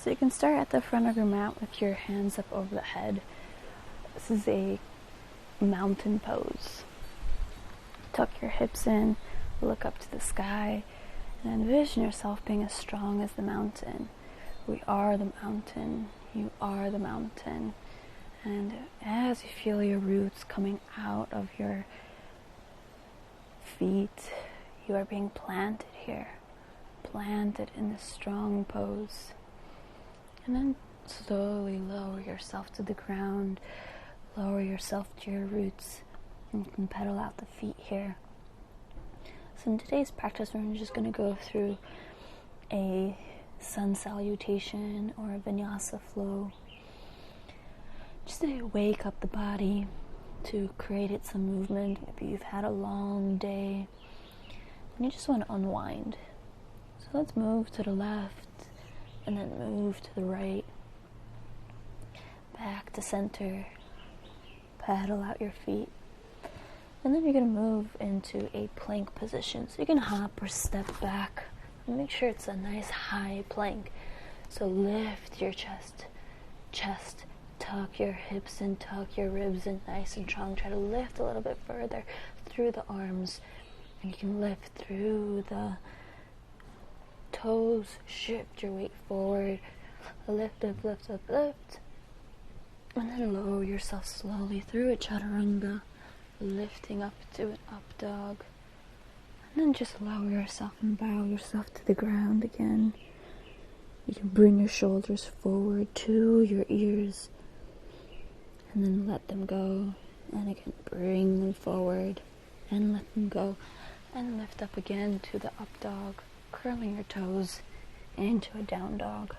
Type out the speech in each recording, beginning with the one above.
So you can start at the front of your mat with your hands up over the head. This is a mountain pose. Tuck your hips in, look up to the sky, and envision yourself being as strong as the mountain. We are the mountain. You are the mountain. And as you feel your roots coming out of your feet, you are being planted here. Planted in this strong pose. And then slowly lower yourself to the ground. Lower yourself to your roots. And you can pedal out the feet here. So in today's practice, we're just going to go through a sun salutation or a vinyasa flow. Just to wake up the body, to create some movement. Maybe you've had a long day and you just want to unwind. So let's move to the left and then move to the right. Back to center. Paddle out your feet. And then you're going to move into a plank position. So you can hop or step back. And make sure it's a nice high plank. So lift your chest. Tuck your hips and tuck your ribs in nice and strong. Try to lift a little bit further through the arms. And you can lift through the toes. Shift your weight forward. Lift up, lift up, lift. And then lower yourself slowly through a chaturanga. Lifting up to an up dog. And then just lower yourself and bow yourself to the ground again. You can bring your shoulders forward to your ears. And then let them go. And again, bring them forward. And let them go. And lift up again to the up dog. Curling your toes into a down dog.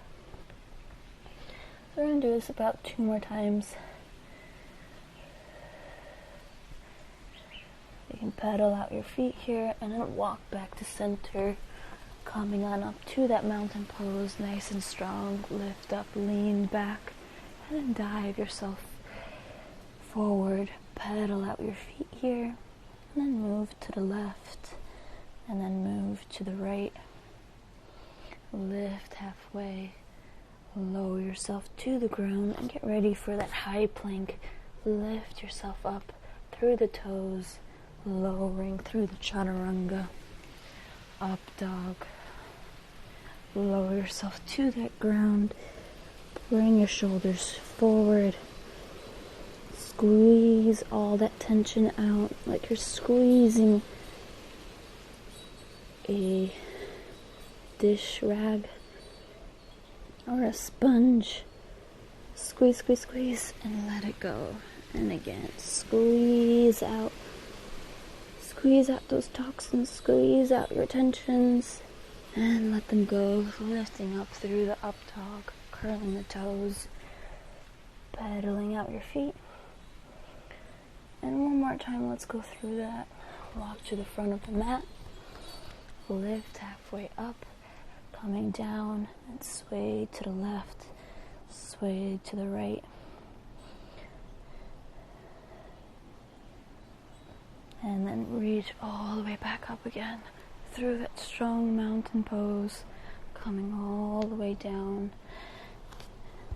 So we're going to do this about 2 more times. You can pedal out your feet here and then walk back to center. Coming on up to that mountain pose, nice and strong. Lift up, lean back, and then dive yourself forward. Pedal out your feet here, and then move to the left, and then move to the right. Lift halfway, lower yourself to the ground, and get ready for that high plank. Lift yourself up through the toes, lowering through the chaturanga. Up dog. Lower yourself to that ground. Bring your shoulders forward. Squeeze all that tension out like you're squeezing a dish rag or a sponge. Squeeze, squeeze, squeeze, and let it go. And again, squeeze out. Squeeze out those toxins, squeeze out your tensions, and let them go. Lifting up through the up dog, curling the toes, pedaling out your feet. And one more time, let's go through that. Walk to the front of the mat, lift halfway up, coming down, and sway to the left, sway to the right. And then reach all the way back up again through that strong mountain pose, coming all the way down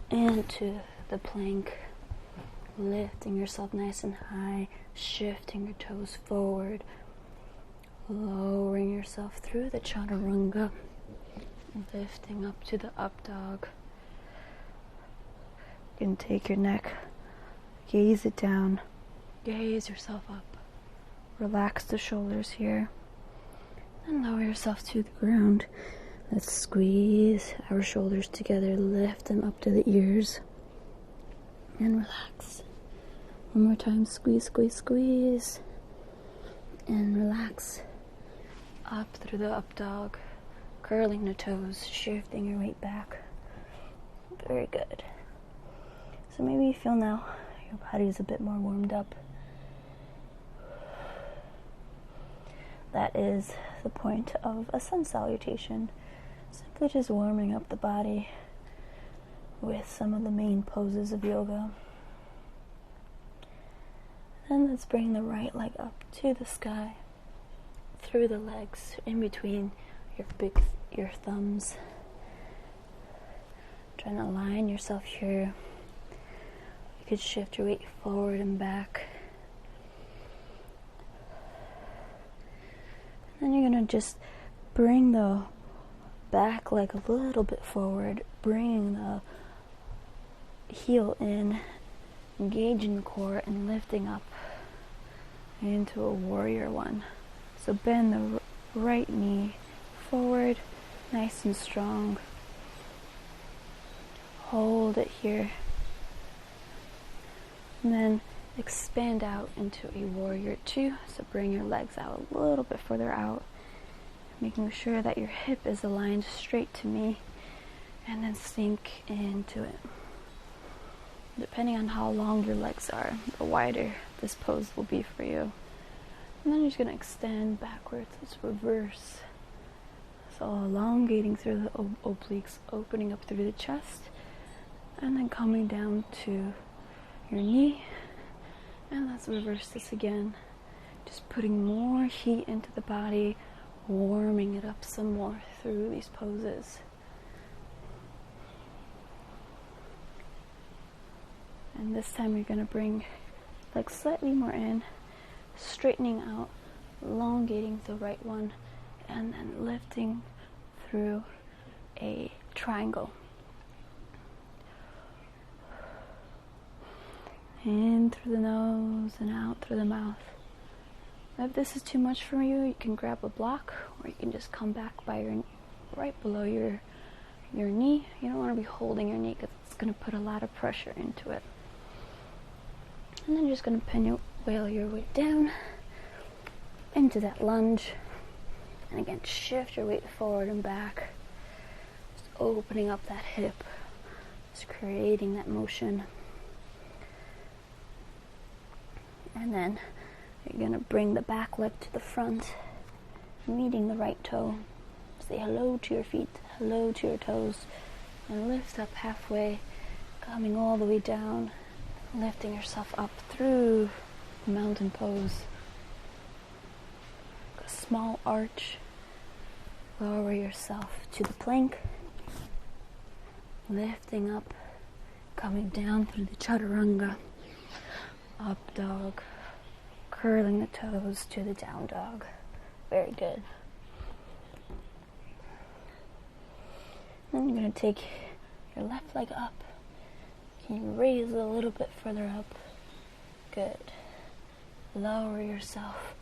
into the plank, lifting yourself nice and high, shifting your toes forward, lowering yourself through the chaturanga, lifting up to the up dog. You can take your neck, gaze it down, gaze yourself up. Relax the shoulders here and lower yourself to the ground. Let's squeeze our shoulders together, lift them up to the ears, and relax. One more time, squeeze, squeeze, squeeze, and relax. Up through the up dog, curling the toes, shifting your weight back. Very good. So maybe you feel now your body is a bit more warmed up. That is the point of a sun salutation. Simply just warming up the body with some of the main poses of yoga. Then let's bring the right leg up to the sky, through the legs, in between your thumbs. Trying to align yourself here. You could shift your weight forward and back. Then you're going to just bring the back leg a little bit forward, bringing the heel in, engaging the core, and lifting up into a warrior one. So bend the right knee forward, nice and strong. Hold it here. And then expand out into a warrior two. So bring your legs out a little bit further out, making sure that your hip is aligned straight to me, and then sink into it. Depending on how long your legs are, the wider this pose will be for you. And then you're just going to extend backwards. It's reverse. So elongating through the obliques, opening up through the chest, and then coming down to your knee. And let's reverse this again. Just putting more heat into the body, warming it up some more through these poses. And this time you're going to bring legs slightly more in, straightening out, elongating the right one, and then lifting through a triangle. In through the nose and out through the mouth. If this is too much for you, you can grab a block, or you can just come back by your right below your knee. You don't want to be holding your knee because it's going to put a lot of pressure into it. And then you're just going to whale your way down into that lunge. And again, shift your weight forward and back. Just opening up that hip. Just creating that motion. And then you're going to bring the back leg to the front, meeting the right toe. Say hello to your feet, hello to your toes, and lift up halfway, coming all the way down, lifting yourself up through the mountain pose. A small arch, lower yourself to the plank, lifting up, coming down through the chaturanga, up dog, curling the toes to the down dog. Very good. Then you're going to take your left leg up. Can you raise it a little bit further up? Good. Lower yourself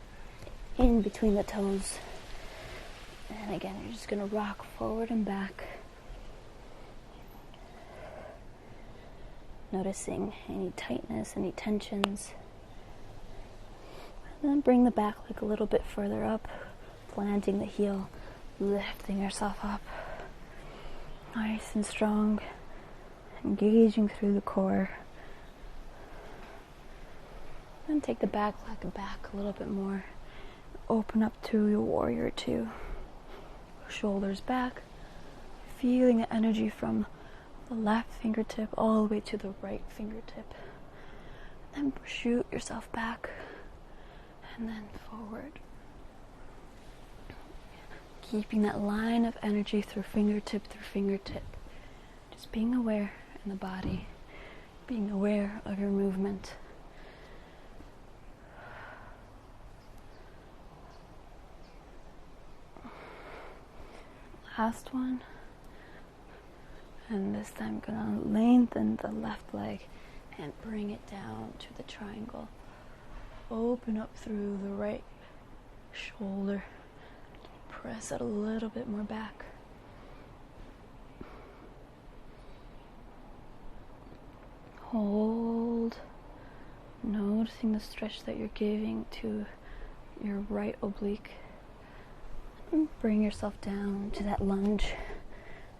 in between the toes. And again, you're just going to rock forward and back. Noticing any tightness, any tensions. And then bring the back leg a little bit further up, planting the heel, lifting yourself up. Nice and strong, engaging through the core. Then take the back leg back a little bit more. Open up to your warrior two. Shoulders back, feeling the energy from the left fingertip all the way to the right fingertip. Then shoot yourself back and then forward. Keeping that line of energy through fingertip. Just being aware in the body, being aware of your movement. Last one. And this time I'm going to lengthen the left leg and bring it down to the triangle. Open up through the right shoulder. Press it a little bit more back. Hold. Noticing the stretch that you're giving to your right oblique. And bring yourself down to that lunge.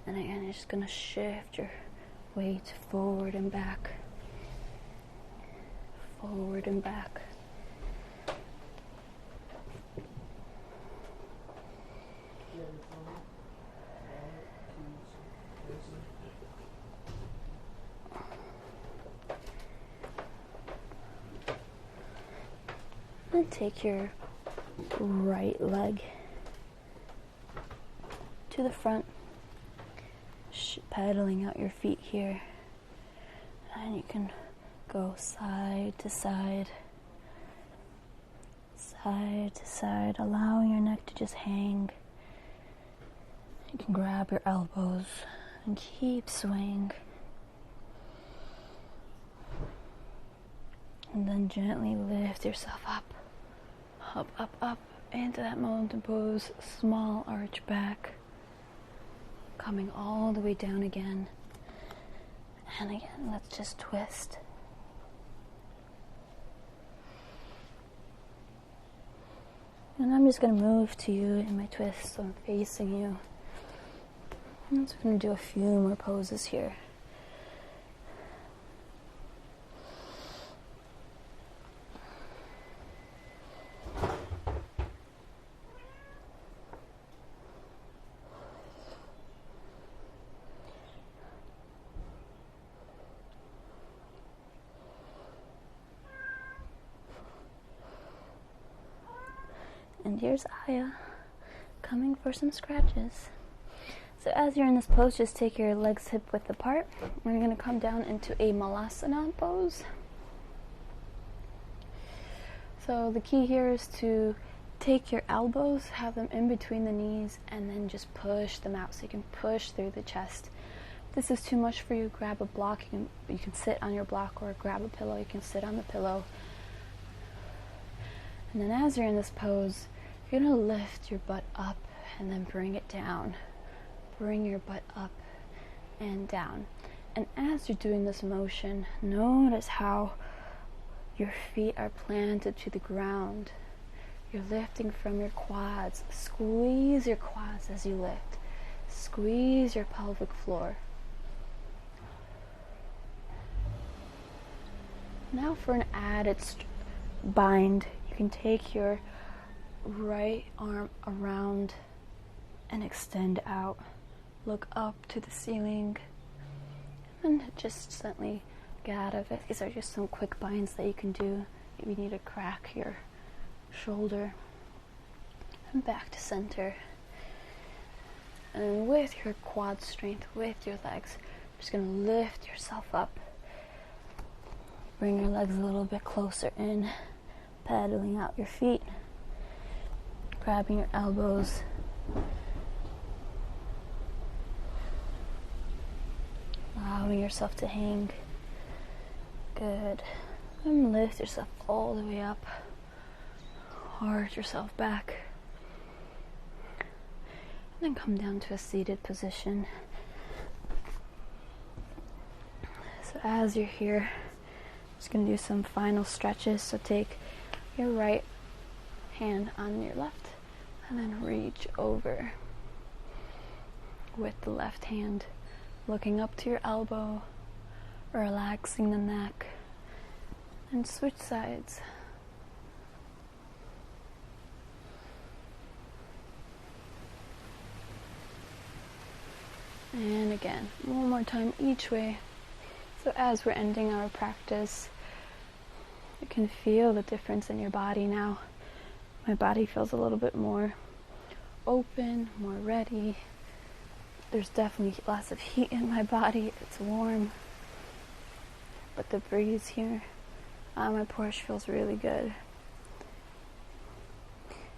And again, you're just going to shift your weight forward and back. Forward and back. Then take your right leg to the front. pedaling out your feet here. And you can go side to side, allowing your neck to just hang. You can grab your elbows and keep swaying. And then gently lift yourself up, into that mountain pose, small arch back, coming all the way down again. And again, let's just twist. And I'm just going to move to you in my twist, so I'm facing you. And so I'm going to do a few more poses here. And here's Aya, coming for some scratches. So as you're in this pose, just take your legs hip width apart. We're going to come down into a malasana pose. So the key here is to take your elbows, have them in between the knees, and then just push them out so you can push through the chest. If this is too much for you, grab a block. You can sit on your block, or grab a pillow. You can sit on the pillow. And then as you're in this pose, you're going to lift your butt up and then bring it down. Bring your butt up and down. And as you're doing this motion, notice how your feet are planted to the ground. You're lifting from your quads. Squeeze your quads as you lift. Squeeze your pelvic floor. Now for an added bind, you can take your right arm around and extend out. Look up to the ceiling and just gently get out of it. These are just some quick binds that you can do if you need to crack your shoulder. And back to center. And with your quad strength, with your legs, you're just going to lift yourself up. Bring your legs a little bit closer in, pedaling out your feet, grabbing your elbows, allowing yourself to hang. Good. And lift yourself all the way up. Arch yourself back. And then come down to a seated position. So as you're here, I'm just going to do some final stretches. So take your right hand on your left and then reach over with the left hand, looking up to your elbow, relaxing the neck, and switch sides. And again, one more time each way. So as we're ending our practice, you can feel the difference in your body now. My body feels a little bit more open, more ready. There's definitely lots of heat in my body. It's warm. But the breeze here on my porch feels really good.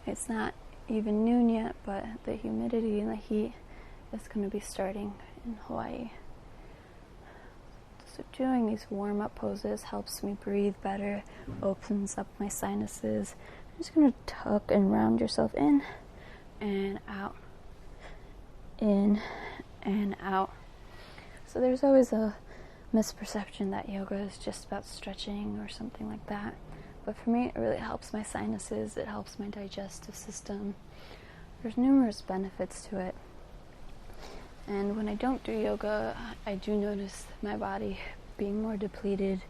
It's not even noon yet, but the humidity and the heat is going to be starting in Hawaii. So doing these warm-up poses helps me breathe better, opens up my sinuses. I'm just going to tuck and round yourself in and out, in and out. So there's always a misperception that yoga is just about stretching or something like that. But for me, it really helps my sinuses, it helps my digestive system. There's numerous benefits to it. And when I don't do yoga, I do notice my body being more depleted.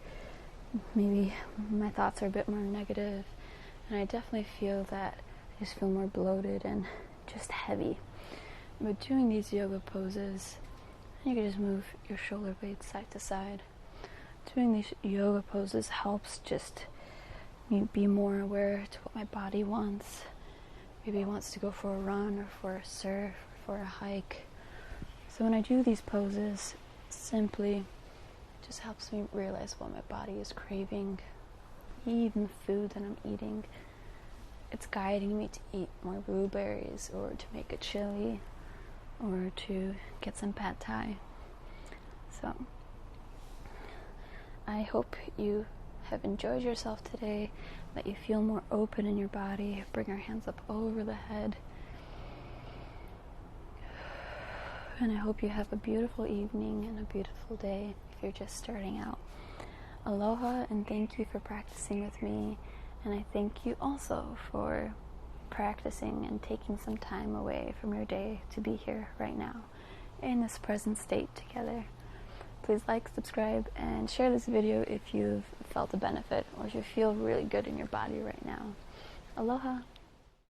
Maybe my thoughts are a bit more negative. And I definitely feel that I just feel more bloated and just heavy. But doing these yoga poses, you can just move your shoulder blades side to side. Doing these yoga poses helps just me be more aware to what my body wants. Maybe it wants to go for a run or for a surf or for a hike. So when I do these poses, simply just helps me realize what my body is craving, even the food that I'm eating. It's guiding me to eat more blueberries, or to make a chili, or to get some pad thai. So I hope you have enjoyed yourself today, that you feel more open in your body. Bring our hands up over the head. And I hope you have a beautiful evening and a beautiful day if you're just starting out. Aloha, and thank you for practicing with me. And I thank you also for practicing and taking some time away from your day to be here right now in this present state together. Please like, subscribe, and share this video if you've felt a benefit or if you feel really good in your body right now. Aloha.